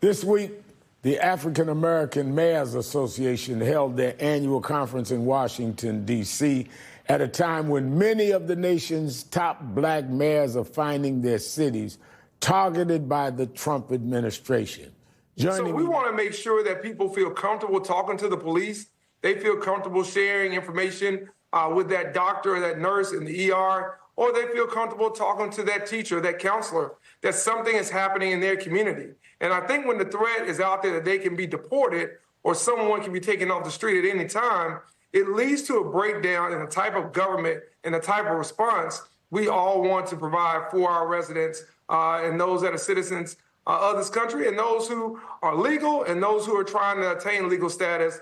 This week, the African American Mayors Association held their annual conference in Washington, D.C., at a time when many of the nation's top black mayors are finding their cities targeted by the Trump administration. So we want to make sure that people feel comfortable talking to the police. They feel comfortable sharing information with that doctor or that nurse in the ER, or they feel comfortable talking to that teacher, that counselor, that something is happening in their community. And I think when the threat is out there that they can be deported or someone can be taken off the street at any time, it leads to a breakdown in the type of government and the type of response we all want to provide for our residents and those that are citizens of this country, and those who are legal and those who are trying to attain legal status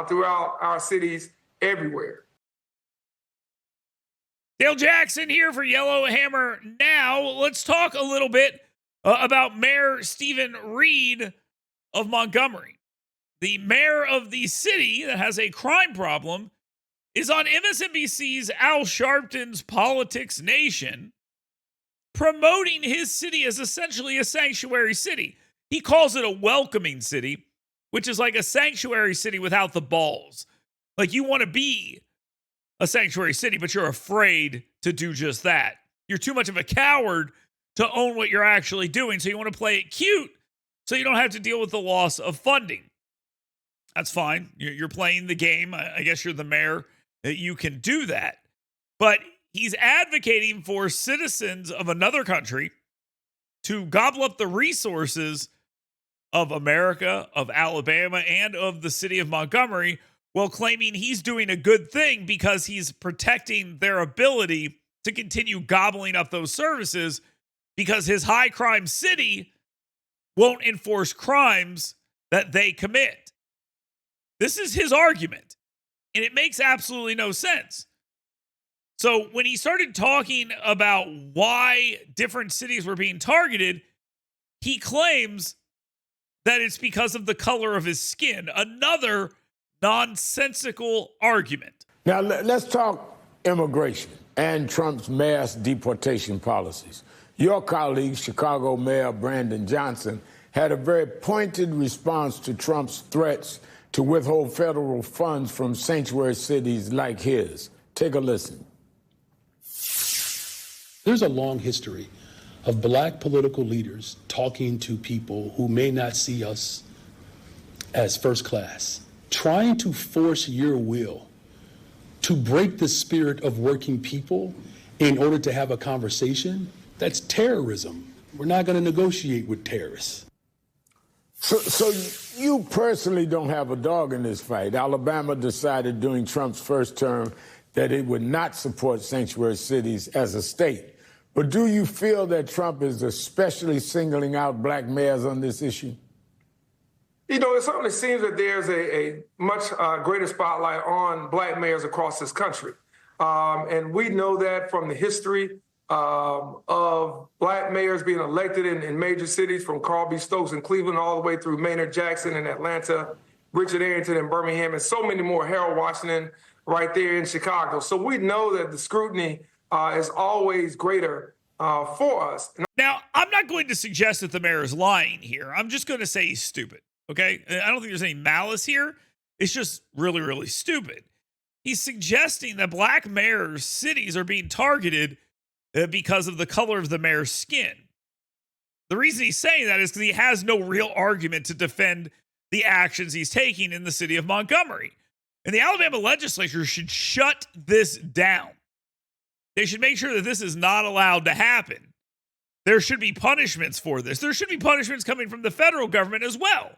throughout our cities everywhere. Dale Jackson here for Yellowhammer Now. Let's talk a little bit about Mayor Steven Reed of Montgomery. The mayor of the city that has a crime problem is on MSNBC's Al Sharpton's Politics Nation, promoting his city as essentially a sanctuary city. He calls it a welcoming city, which is like a sanctuary city without the balls. Like, you want to be a sanctuary city, but you're afraid to do just that. You're too much of a coward to own what you're actually doing, so you want to play it cute so you don't have to deal with the loss of funding. That's fine. You're playing the game. I guess you're the mayor. You can do that. But he's advocating for citizens of another country to gobble up the resources of America, of Alabama, and of the city of Montgomery, while claiming he's doing a good thing because he's protecting their ability to continue gobbling up those services because his high crime city won't enforce crimes that they commit. This is his argument, and it makes absolutely no sense. So when he started talking about why different cities were being targeted, he claims that it's because of the color of his skin. Another nonsensical argument. Now, let's talk immigration and Trump's mass deportation policies. Your colleague, Chicago Mayor Brandon Johnson, had a very pointed response to Trump's threats to withhold federal funds from sanctuary cities like his. Take a listen. There's a long history of black political leaders talking to people who may not see us as first class, trying to force your will to break the spirit of working people in order to have a conversation. That's terrorism. We're not going to negotiate with terrorists. So you personally don't have a dog in this fight. Alabama decided during Trump's first term that it would not support sanctuary cities as a state. But do you feel that Trump is especially singling out black mayors on this issue? You know, it certainly seems that there's a much greater spotlight on black mayors across this country. And we know that from the history of black mayors being elected in major cities, from Carl B. Stokes in Cleveland all the way through Maynard Jackson in Atlanta, Richard Arrington in Birmingham, and so many more, Harold Washington right there in Chicago. So we know that the scrutiny is always greater for us. Now, I'm not going to suggest that the mayor is lying here. I'm just going to say he's stupid, okay? I don't think there's any malice here. It's just really, really stupid. He's suggesting that black mayors' cities are being targeted because of the color of the mayor's skin. The reason he's saying that is because he has no real argument to defend the actions he's taking in the city of Montgomery. And the Alabama legislature should shut this down. They should make sure that this is not allowed to happen. There should be punishments for this. There should be punishments coming from the federal government as well.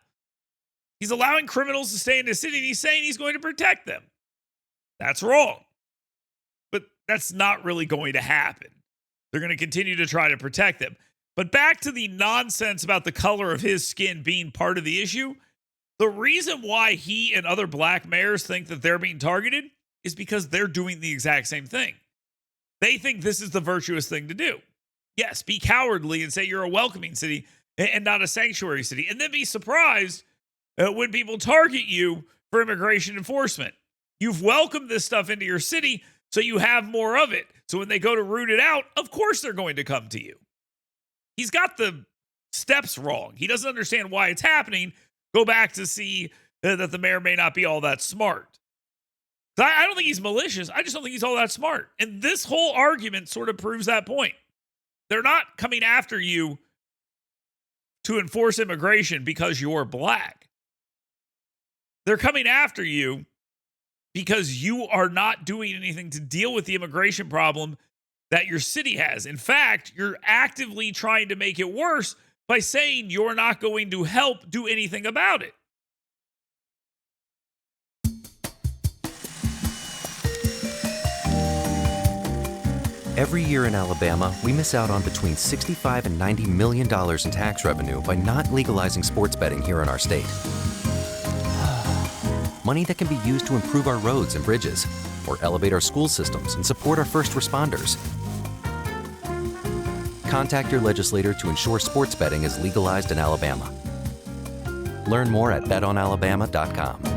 He's allowing criminals to stay in the city, and he's saying he's going to protect them. That's wrong. But that's not really going to happen. They're going to continue to try to protect them. But back to the nonsense about the color of his skin being part of the issue. The reason why he and other black mayors think that they're being targeted is because they're doing the exact same thing. They think this is the virtuous thing to do. Yes, be cowardly and say you're a welcoming city and not a sanctuary city. And then be surprised when people target you for immigration enforcement. You've welcomed this stuff into your city, so you have more of it. So when they go to root it out, of course they're going to come to you. He's got the steps wrong. He doesn't understand why it's happening. Go back to see that the mayor may not be all that smart. I don't think he's malicious. I just don't think he's all that smart. And this whole argument sort of proves that point. They're not coming after you to enforce immigration because you're black. They're coming after you because you are not doing anything to deal with the immigration problem that your city has. In fact, you're actively trying to make it worse by saying you're not going to help do anything about it. Every year in Alabama, we miss out on between $65 and $90 million in tax revenue by not legalizing sports betting here in our state. Money that can be used to improve our roads and bridges, or elevate our school systems and support our first responders. Contact your legislator to ensure sports betting is legalized in Alabama. Learn more at betonalabama.com.